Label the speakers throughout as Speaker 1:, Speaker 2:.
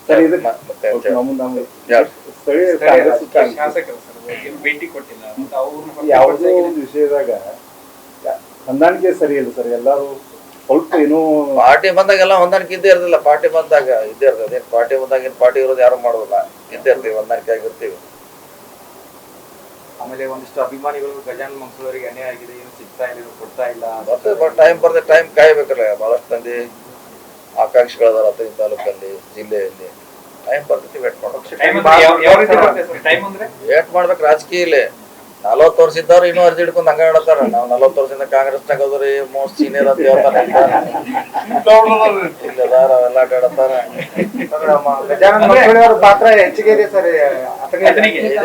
Speaker 1: Sir ಇದಕ್ಕೆ ನಮ್ಮ ಸ್ಥಳೀಯ ಕಾಂಗ್ರೆಸ್
Speaker 2: ಶಾಸಕರು ಸರ್ ಭೇಟಿ ಕೊಟ್ಟಿಲ್ಲ ಅಂತ ಅವ್ರನ್ನ
Speaker 1: ಯಾವುದೋ ಒಂದು ವಿಷಯದಾಗ ಹೊಂದಾಣಿಕೆ ಸರಿ ಇಲ್ಲ ಸರ್. ಎಲ್ಲರೂ ಸ್ವಲ್ಪ ಏನೋ
Speaker 3: ಪಾರ್ಟಿ ಬಂದಾಗ ಎಲ್ಲ ಹೊಂದಾಣಿಕೆ ಇದ್ದೇ ಇರ್ತಿಲ್ಲ. ಪಾರ್ಟಿ ಬಂದಾಗ ಇದ್ದೇ ಇರ್ತದೆ. ಏನ್ ಪಾರ್ಟಿ ಬಂದಾಗ ಏನ್ ಪಾರ್ಟಿ ಇರೋದು ಯಾರು ಮಾಡೋದಿಲ್ಲ. ಇದ್ದೇ ಇರ್ತೀವಿ, ಹೊಂದಾಣಿಕೆ ಆಗಿರ್ತೀವಿ.
Speaker 4: ಆಮೇಲೆ ಒಂದಿಷ್ಟು ಅಭಿಮಾನಿಗಳು ಗಜಾನನ ಮಂಗಳೂರಿಗೆ ಅನ್ಯಾಯ ಆಗಿದೆ, ಏನು ಸಿಗ್ತಾ ಇಲ್ಲ, ಏನು ಕೊಡ್ತಾ ಇಲ್ಲ.
Speaker 3: ಟೈಮ್ ಬರ್ತದೆ, ಟೈಮ್ ಕಾಯ್ಬೇಕಲ್ಲ. ಬಹಳಷ್ಟು ಮಂದಿ ಆಕಾಂಕ್ಷಿಗಳದಾರ ಈ ತಾಲೂಕಲ್ಲಿ, ಜಿಲ್ಲೆಯಲ್ಲಿ. ಟೈಮ್ ಬರ್ತೈತಿ, ವೇಟ್ ವೇಟ್ ಮಾಡ್ಬೇಕು. ರಾಜಕೀಯ ಇಲ್ಲಿ 40 ವರ್ಷ ಇದ್ದವ್ರು ಇನ್ನೂ ಅರ್ಜಿ ಹಿಡ್ಕೊಂಡು ಹಂಗ ಹೇಳತ್ತಾರ. ನಾವು 40 ವರ್ಷದಿಂದ ಕಾಂಗ್ರೆಸ್ನಾಗ ಹೋದ್ರಿ, ಮೋಸ್ಟ್ ಸೀನಿಯರ್ ಅಂತ ಹೇಳ್ತಾರ. ಇಲ್ಲದಾರ ಅವೆಲ್ಲ ಆಟಾಡತ್ತಾರ.
Speaker 4: ಗಜಾನನ ಮಂಗಳೂರಿ ಪಾತ್ರ ಹೆಚ್ಚಿಗೆ ಇದೆ ಸರ್.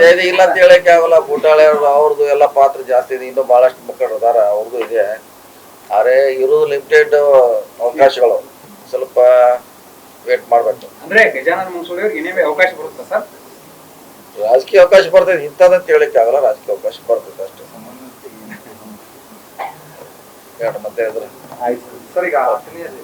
Speaker 3: ಇದೆ ಇಲ್ಲ ಅಂತ ಹೇಳಕ್ಕೆ ಆಗಲ್ಲ. ಬೂಟಾಳೆ ಅವ್ರದ್ದು ಎಲ್ಲ ಪಾತ್ರ ಜಾಸ್ತಿ ಇದೆ. ಇನ್ನೂ ಬಹಳಷ್ಟು ಮುಖಂಡರು ಅದಾರ, ಅವ್ರದ್ದು ಇದೆ. ಆದ್ರೆ ಇರೋದು ಲಿಮಿಟೆಡ್ ಅವಕಾಶಗಳು. ಸ್ವಲ್ಪ ವೇಟ್ ಮಾಡ್ಬೇಕು.
Speaker 2: ಅಂದ್ರೆ ಗಜಾನನ ಮಂಗಳೂರಿ ಅವ್ರಿಗೆ ಏನೇ ಅವಕಾಶ ಬರುತ್ತಾ ಸರ್?
Speaker 3: ರಾಜಕೀಯ ಅವಕಾಶ ಬರ್ತೈತಿ, ಇಂಥದಂತ ಹೇಳಕ್ಕೆ ಆಗಲ್ಲ. ರಾಜಕೀಯ ಅವಕಾಶ ಬರ್ತೈತೆ ಅಷ್ಟೇ. ಮತ್ತೆ
Speaker 4: ಸರ್ ಈಗ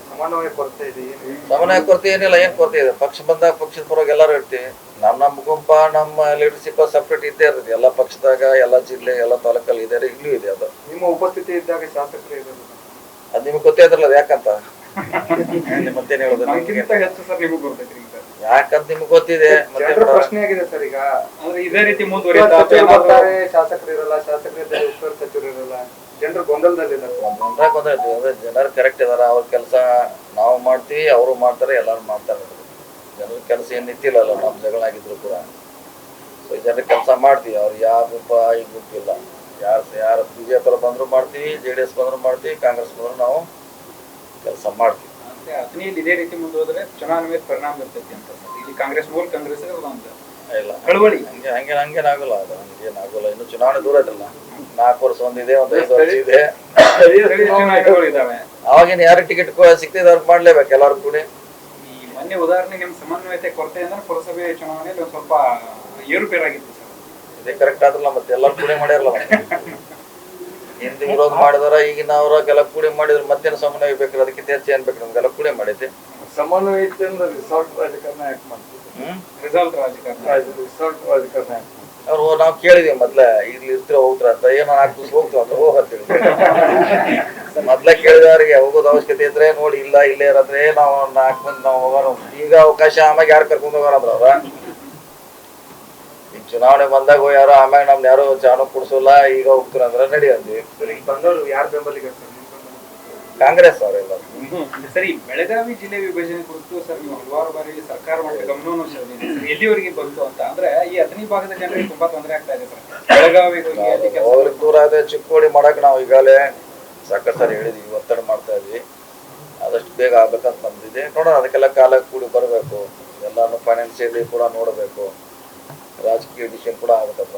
Speaker 4: ಸಮನ್ವಯ ಕೊರತೆ ಇದೆ.
Speaker 3: ಸಮನ್ವಯ ಕೊರತೆ ಏನಿಲ್ಲ. ಏನ್ ಕೊರತೆ ಇದೆ? ಪಕ್ಷ ಬಂದಾಗ ಪಕ್ಷದ ಪರವಾಗಿ ಎಲ್ಲರೂ ಇರ್ತೀವಿ. ನಮ್ಮ ಗುಂಪ, ನಮ್ಮ ಲೀಡರ್ಶಿಪ್ ಸಪ್ರೇಟ್ ಇದ್ದೇ ಇರ್ತೈತಿ. ಎಲ್ಲ ಪಕ್ಷದಾಗ, ಎಲ್ಲ ಜಿಲ್ಲೆ, ಎಲ್ಲ ತಾಲೂಕಲ್ಲಿ ಇದೆ, ಇಲ್ಲೂ ಇದೆ. ಅದು
Speaker 4: ನಿಮ್ಮ ಉಪಸ್ಥಿತಿ ಇದ್ದಾಗ ಶಾಸಕರು ಇರೋದು
Speaker 3: ಅದು ನಿಮ್ಗೆ ಗೊತ್ತೇ ಇದ್ರಲ್ಲ. ಅದು ಯಾಕಂತ ಮತ್ತೇನ್ ಹೇಳೋದು? ಯಾಕಂತ ನಿಮ್ಗೆ ಗೊತ್ತಿದೆ.
Speaker 4: ಪ್ರಶ್ನೆ ಆಗಿದೆ ಸರ್. ಈಗ
Speaker 2: ಅಂದ್ರೆ ಇದೇ ರೀತಿ ಮುಂದುವರಿಯುತ್ತಾರೆ.
Speaker 4: ಶಾಸಕರು ಇರಲ್ಲ, ಶಾಸಕರಿದ್ದಾರೆ, ಉಸ್ತುವಾರಿ ಸಚಿವರು ಇರಲ್ಲ, ಜನರು ಗೊಂದಲದಲ್ಲಿದ್ದಾರೆ.
Speaker 3: ಜನರು ಕರೆಕ್ಟ್ ಇದಾರ. ಅವ್ರ ಕೆಲಸ ನಾವು ಮಾಡ್ತೀವಿ, ಅವರು ಮಾಡ್ತಾರೆ, ಎಲ್ಲಾರು ಮಾಡ್ತಾರೆ. ಜನರ ಕೆಲಸ ಏನ್ ನಿಂತಿಲ್ಲಲ್ಲ. ನಮ್ಮ ಜಗಳ ಆಗಿದ್ರು ಕೂಡ ಜನರ ಕೆಲಸ ಮಾಡ್ತೀವಿ. ಅವ್ರು ಯಾವ ಗುಂಪ ಈ ಗುಂಪ ಇಲ್ಲ. ಯಾರು ಬಿಜೆಪಿ ಬಂದ್ರು ಮಾಡ್ತೀವಿ, JDS ಬಂದ್ರು ಮಾಡ್ತೀವಿ, ಕಾಂಗ್ರೆಸ್ ಬಂದ್ರು ನಾವು ಕೆಲಸ ಮಾಡ್ತೀವಿ.
Speaker 2: ಅಥಣಿಯಲ್ಲಿ ಇದೇ ರೀತಿ ಮುಂದುವರೆದ್ರೆ ಚುನಾವಣೆ ಮೇಲೆ ಪರಿಣಾಮ ಬರ್ತೈತಿ ಅಂತ. ಇಲ್ಲಿ ಕಾಂಗ್ರೆಸ್ ಕಾಂಗ್ರೆಸ್
Speaker 3: ಇಲ್ಲ,
Speaker 2: ಕಳವಳಿ
Speaker 3: ಹಂಗೇನಾಗಲ್ಲ. ಅದು ಹಂಗೇನಾಗಲ್ಲ. ಇನ್ನು ಚುನಾವಣೆ ದೂರ ಐತಲ್ಲ. 4 ವರ್ಷ ಒಂದಿದೆ, 5 ವರ್ಷ ಇದೆ. ಅವಾಗೇನು ಯಾರು ಟಿಕೆಟ್ ಸಿಕ್ತಿದೆ ಅವ್ರಿಗೆ ಮಾಡ್ಲೇಬೇಕು ಎಲ್ಲಾರು ಕೂಡ.
Speaker 2: ಈ ಮೊನ್ನೆ ಉದಾಹರಣೆ ನಿಮ್ ಸಮನ್ವಯತೆ ಕೊರತೆ ಅಂದ್ರೆ ಪುರಸಭೆ ಚುನಾವಣೆಯಲ್ಲಿ ಒಂದ್ ಸ್ವಲ್ಪ ಏರುಪೇರಾಗಿತ್ತು ಸರ್.
Speaker 3: ಇದೇ ಕರೆಕ್ಟ್ ಆದ್ರಲ್ಲ. ಮತ್ತೆ ಎಲ್ಲರೂ ಕೂಡ ಮಾಡ್ಯಾರಲ್ಲ. ಹಿಂದೆ ವಿರೋಧ ಮಾಡಿದಾರ, ಈಗಿನ ಅವ್ರ ಕೆಲ ಕೂಡಿ ಮಾಡಿದ್ರು. ಮತ್ತೇನು ಸಮನ್ವಯ ಬೇಕು? ಅದಕ್ಕಿಂತ ಹೆಚ್ಚು ಏನ್ ಬೇಕು? ನಮ್ಗೆಲ್ಲ ಕೂಡಿ ಮಾಡೈತಿ.
Speaker 1: ಸಮನ್ವಯ ಇತ್ತು ಅಂದ್ರೆ ರಿಸಾರ್ಟ್ ರಾಜಕಾರಣ ಯಾಕೆ ಮಾಡ್ತೀವಿ?
Speaker 2: ರಿಸಲ್ಟ್ ರಾಜಕಾರಣ
Speaker 3: ಅವ್ರು ನಾವು ಕೇಳಿದೀವಿ ಮೊದ್ಲ, ಇಲ್ಲಿ ಇರ್ತೀರ ಹೋಗ್ತಾರ ಅಂತ. ಏನೋ 4 ದಿವಸ ಹೋಗ್ತೀವಿ ಅಂತ ಹೋಗತ್ತೀವಿ. ಮೊದ್ಲ ಕೇಳಿದವ್ರಿಗೆ ಹೋಗೋದು ಅವಶ್ಯಕತೆ ಇದ್ರೆ ನೋಡಿ, ಇಲ್ಲ ಇಲ್ಲೇ ಇರಂದ್ರೆ ನಾವು 4 ಮಂದಿ ನಾವು ಹೋಗೋಣ. ಈಗ ಅವಕಾಶ ಆಮ್ಯಾಗ ಯಾರು ಕರ್ಕೊಂಡು ಹೋಗೋರಂದ್ರ ಅವ್ರ ಈಗ ಚುನಾವಣೆ ಬಂದಾಗ ಯಾರು ಆಮ್ಯಾಗ ನಮ್ನ ಯಾರು ಚಾನು ಕುಡ್ಸೋಲ್ಲ. ಈಗ ಹೋಗ್ತಾರ ಅಂದ್ರೆ ನಡೆಯಂದ್ವಿ.
Speaker 4: ಬಂದವರು ಯಾರು ಬೆಂಬಲಿಗೆ
Speaker 3: ಕಾಂಗ್ರೆಸ್ ಅವರೆಲ್ಲ.
Speaker 2: ಸರಿ, ಬೆಳಗಾವಿ ಜಿಲ್ಲೆ ವಿಭಜನೆ ಕುರಿತು ಸರ್ ನೀವು ಹಲವಾರು ಬಾರಿ ಸರ್ಕಾರ ಮಟ್ಟ ಗಮನವನ್ನು ಸೆಳೆದಿದೆ. ಎಲ್ಲಿವರೆಗೆ ಬಂತು ಅಂತ ಅಂದ್ರೆ ಈ ಅಥಣಿ ಭಾಗದ ಜನರಿಗೆ ತುಂಬಾ ತೊಂದರೆ ಆಗ್ತಾ ಇದೆ ಸರ್. ಬೆಳಗಾವಿಗೆ
Speaker 3: ಅವ್ರಿಗೆ ದೂರ ಇದೆ. ಚಿಕ್ಕೋಡಿ ಮಾಡಕ್ ನಾವು ಈಗಾಗಲೇ ಸಾಕಷ್ಟು ಸಾರಿ ಹೇಳಿದ್ವಿ, ಒತ್ತಡ ಮಾಡ್ತಾ ಇದ್ವಿ. ಆದಷ್ಟು ಬೇಗ ಆಗ್ಬೇಕಂತ ಬಂದಿದೆ. ನೋಡೋಣ, ಅದಕ್ಕೆಲ್ಲ ಕಾಲ ಕೂಡಿ ಬರಬೇಕು. ಎಲ್ಲಾನು ಫೈನಾನ್ಸಿಯಲಿ ಕೂಡ ನೋಡಬೇಕು. ರಾಜಕೀಯ ಡಿಸಿಷನ್ ಕೂಡ ಆಗಬೇಕಪ್ಪ.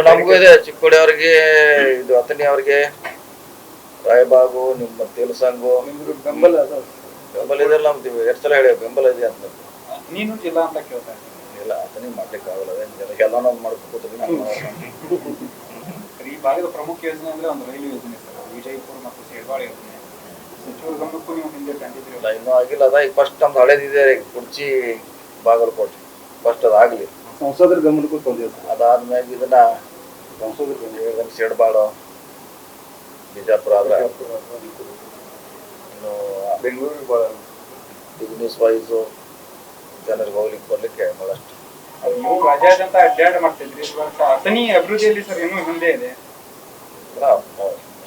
Speaker 3: ನಮಗೂ ಇದೆ. ಚಿಕ್ಕೋಡಿ ಅವ್ರಿಗೆ, ಇದು ಅಥಣಿ ಅವ್ರಿಗೆ, ರಾಯಬಾಗು, ನಿಮ್ಮ ತೆಲುಸಂಗು
Speaker 1: ಬೆಂಬಲ
Speaker 3: ಇದೆಲ್ಲ ನಮ್ದು 2 ಸಲ ಹೇಳಿ ಬೆಂಬಲ ಇದೆ ಅಂತ.
Speaker 2: ನೀನು ಜಿಲ್ಲಾ ಅಂತ ಕೇಳ್ತಾ
Speaker 3: ಇಲ್ಲ, ಅಥಣಿ ಮಾಡ್ಲಿಕ್ಕೆ ಆಗಲ್ಲ. ಎಲ್ಲಾನು ಮಾಡ್ಕೊತೀವಿ.
Speaker 2: ಈ ಭಾಗದ ಪ್ರಮುಖ ಯೋಜನೆ ಅಂದ್ರೆ ಒಂದು ರೈಲು ಯೋಜನೆ ಸರ್. ವಿಜಯಪುರ ಮತ್ತು ಸೇಡ್ವಾಳ ಯೋಜನೆ ಸಚಿವರ ಗಮನಕ್ಕೂ ನೀವು ಹಿಂದೆ ತಂದಿದ್ದೀರಿ.
Speaker 3: ಇನ್ನೂ ಆಗಿಲ್ಲ. ಅದ ಈಗ ಫಸ್ಟ್ ನಮ್ದು ಹಳೇದಿದೆ, ಕುರ್ಚಿ ಬಾಗಲಕೋಟೆ. ಫಸ್ಟ್ ಅದಾಗ್ಲಿ,
Speaker 1: ಸಂಸದರ ಗಮನಕ್ಕೂ ತಂದಿದೆ.
Speaker 3: ಅದಾದ್ಮೇಲೆ ಇದನ್ನ ಸಂಸದರ ಸೇಡ್ಬಾಳು, ಬಿಜಾಪುರ ಆದ್ರೆ ಇನ್ನು
Speaker 1: ಬೆಂಗಳೂರು
Speaker 3: ಬಿಸ್ನೆಸ್ ವೈಸು ಜನರಿಗೆ ಹೋಗ್ಲಿಕ್ಕೆ ಬರ್ಲಿಕ್ಕೆ ಬಹಳಷ್ಟು.
Speaker 2: ನೀವು ರಾಜ್ಯಾದ್ಯಂತ ಅಡ್ಡಾಡ ಮಾಡ್ತಿದ್ರಿ. ಅಥಣಿ ಅಭಿವೃದ್ಧಿಯಲ್ಲಿ ಸರ್ ಇನ್ನೂ ಹಿಂದೆ ಇದೆ.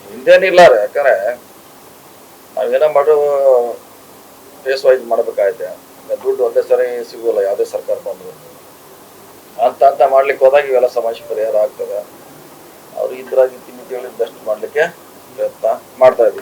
Speaker 3: ಹಿಂದೇನಿಲ್ಲ ರೀ. ಯಾಕಂದ್ರೆ ನಾವೇನೋ ಮಾಡೋ ಫೇಸ್ ವೈಸ್ ಮಾಡ್ಬೇಕಾಯ್ತೆ. ದುಡ್ಡು ಒಂದೇ ಸರಿ ಸಿಗೋಲ್ಲ ಯಾವುದೇ ಸರ್ಕಾರ ಬಂದ್ರು. ಅಂತ ಮಾಡ್ಲಿಕ್ಕೆ ಹೋದಾಗ ಇವೆಲ್ಲ ಸಮಸ್ಯೆ ಪರಿಹಾರ ಆಗ್ತದೆ. ಅವ್ರು ಇದ್ರಾಗಿ ತಿಂಡಿ ಹೇಳಿದ್ದಷ್ಟು ಮಾಡ್ಲಿಕ್ಕೆ ಪ್ರಯತ್ನ ಮಾಡ್ತಾ ಇದ್ದೀವಿ.